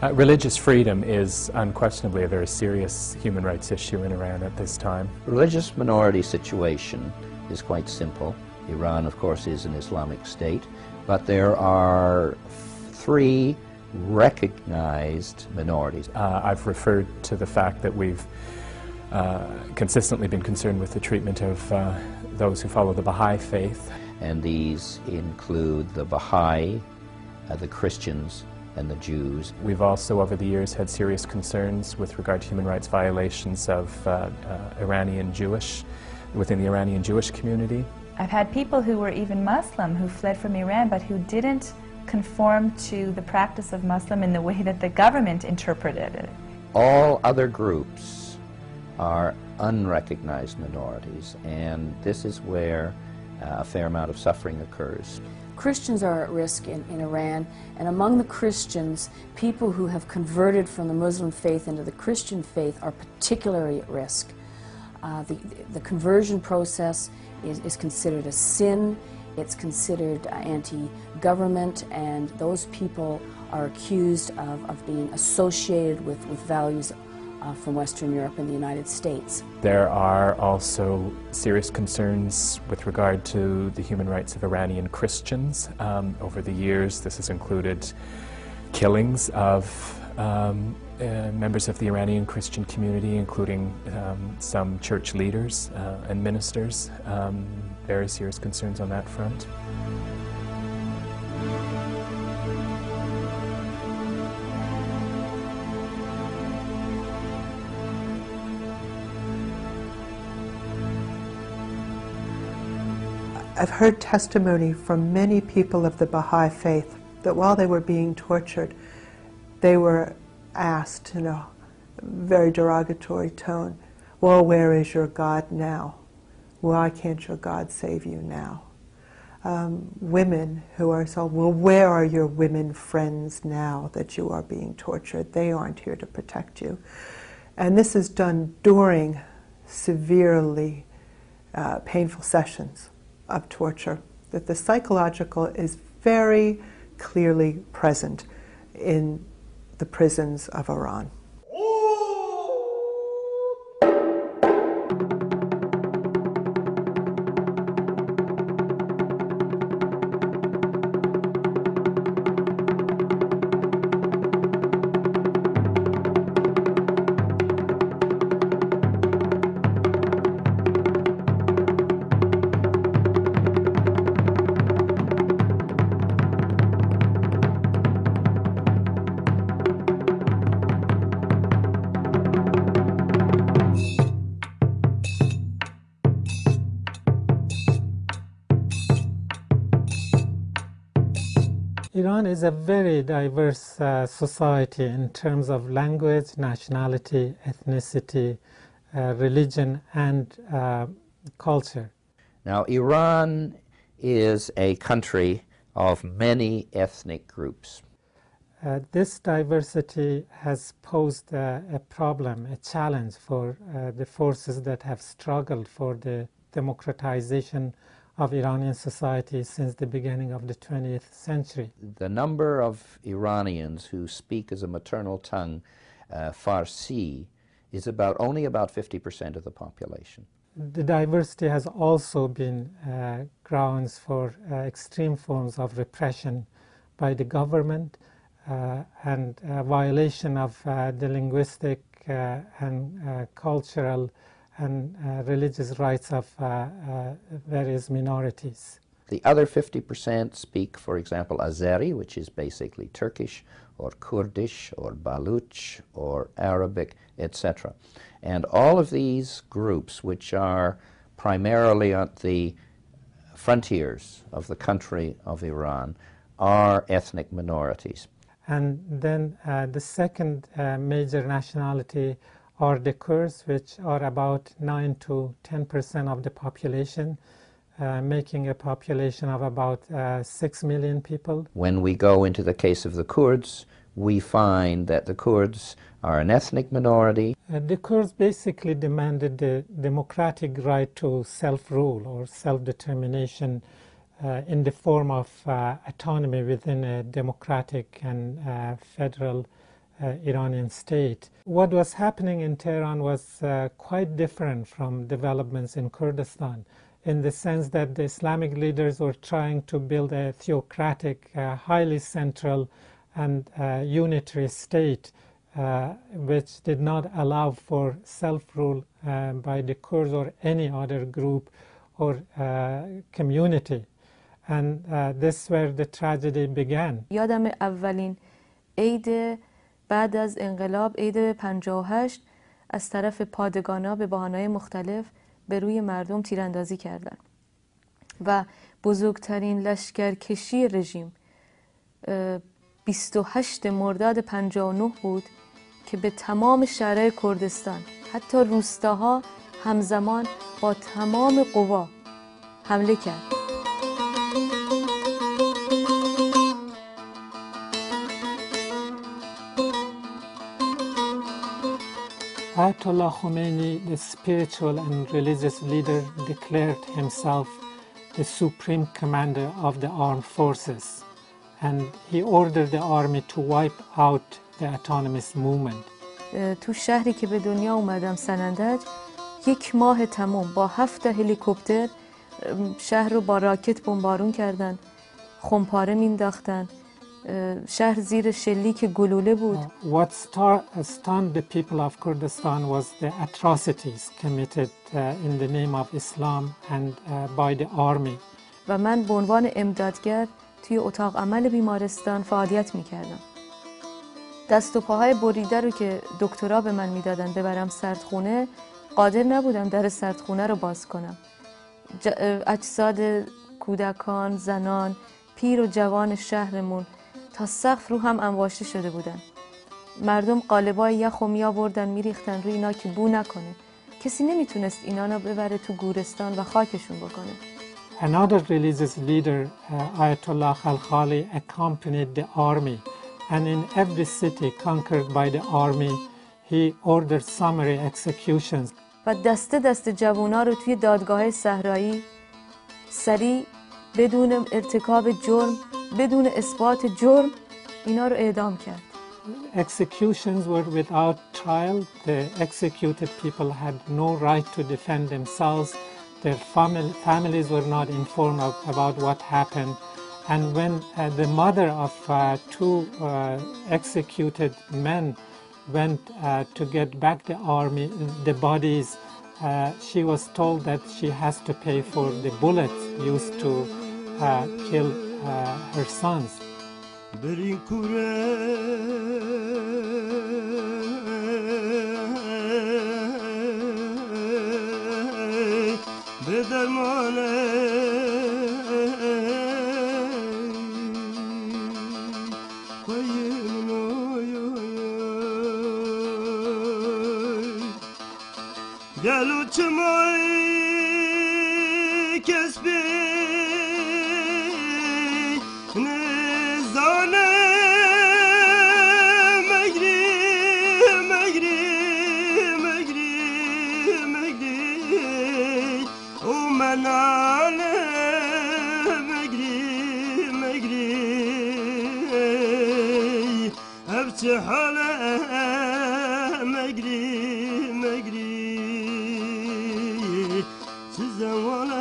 Religious freedom is unquestionably a very serious human rights issue in Iran at this time. Religious minority situation is quite simple. Iran, of course, is an Islamic state, but there are three recognized minorities. I've referred to the fact that we've consistently been concerned with the treatment of those who follow the Baha'i faith. And these include the Baha'i, the Christians, and the Jews. We've also, over the years, had serious concerns with regard to human rights violations of Iranian Jewish, within the Iranian Jewish community. I've had people who were even Muslim who fled from Iran but who didn't conform to the practice of Muslim in the way that the government interpreted it. All other groups are unrecognized minorities, and this is where a fair amount of suffering occurs. Christians are at risk in Iran, and among the Christians, people who have converted from the Muslim faith into the Christian faith are particularly at risk. The conversion process is considered a sin, it's considered anti-government, and those people are accused of being associated with values from Western Europe and the United States. There are also serious concerns with regard to the human rights of Iranian Christians. Over the years, this has included killings of members of the Iranian Christian community, including some church leaders and ministers. Very serious concerns on that front. I've heard testimony from many people of the Baha'i faith that while they were being tortured, they were asked in a very derogatory tone, well, where is your God now? Why can't your God save you now? Women who are told, well, where are your women friends now that you are being tortured? They aren't here to protect you. And this is done during severely painful sessions of torture, that the psychological is very clearly present in the prisons of Iran. Iran is a very diverse society in terms of language, nationality, ethnicity, religion, and culture. Now, Iran is a country of many ethnic groups. This diversity has posed a problem, a challenge for the forces that have struggled for the democratization of Iranian society since the beginning of the 20th century. The number of Iranians who speak as a maternal tongue Farsi is only about 50% of the population. The diversity has also been grounds for extreme forms of repression by the government and violation of the linguistic and cultural and religious rights of various minorities. The other 50% speak, for example, Azeri, which is basically Turkish, or Kurdish, or Baluch, or Arabic, etc. And all of these groups, which are primarily at the frontiers of the country of Iran, are ethnic minorities. And then the second major nationality are the Kurds, which are about 9 to 10% of the population, making a population of about 6 million people. When we go into the case of the Kurds, we find that the Kurds are an ethnic minority. The Kurds basically demanded the democratic right to self-rule or self-determination in the form of autonomy within a democratic and federal Iranian state. What was happening in Tehran was quite different from developments in Kurdistan, in the sense that the Islamic leaders were trying to build a theocratic, highly central and unitary state, which did not allow for self-rule by the Kurds or any other group or community. And this is where the tragedy began. یادم اولین عید بعد از انقلاب، عید 58، از طرف پادگانا به بهانه‌های مختلف به روی مردم تیراندازی کردند و بزرگترین لشکرکشی رژیم 28 مرداد 59 بود که به تمام شهرهای کردستان، حتی روستاها، همزمان با تمام قوا حمله کرد. Ayatollah Khomeini, the spiritual and religious leader, declared himself the supreme commander of the armed forces, and he ordered the army to wipe out the autonomous movement. تو شهری که به دنیا اومدم، سنندج، 1 ماه تمام با 7 هلیکوپتر شهر رو با راکت بمبارون کردن، خمپاره مینداختن، شهر زیر شلیک گلوله بود. What stunned the people of Kurdistan was the atrocities committed in the name of Islam and by the army. و من به عنوان امدادگر توی اتاق عمل بیمارستان فعالیت میکردم. دست و پاهای بریده رو که دکترها به من میدادن ببرم سردخونه، قادر نبودم در سردخونه رو باز کنم. اجساد کودکان، زنان، پیر و جوان شهرمون تا سقف رو هم انباشته شده بودن. مردم قالبای یخ رو می آوردن میریختن روی اینا که بو نکنه. کسی نمیتونست اینا رو ببره تو گورستان و خاکشون بکنه. Another religious leader, Ayatollah Khalkhali, accompanied the army, and in every city conquered by the army, he ordered summary executions. و دست جوونا رو توی دادگاه صحرایی سریع بدون ارتکاب جرم، بدون اثبات جرم، اینا رو اعدام کرد. Executions were without trial. The executed people had no right to defend themselves. Their families were not informed about what happened. And when the mother of 2 executed men went to get back the bodies, she was told that she has to pay for the bullets used to kill her sons. Size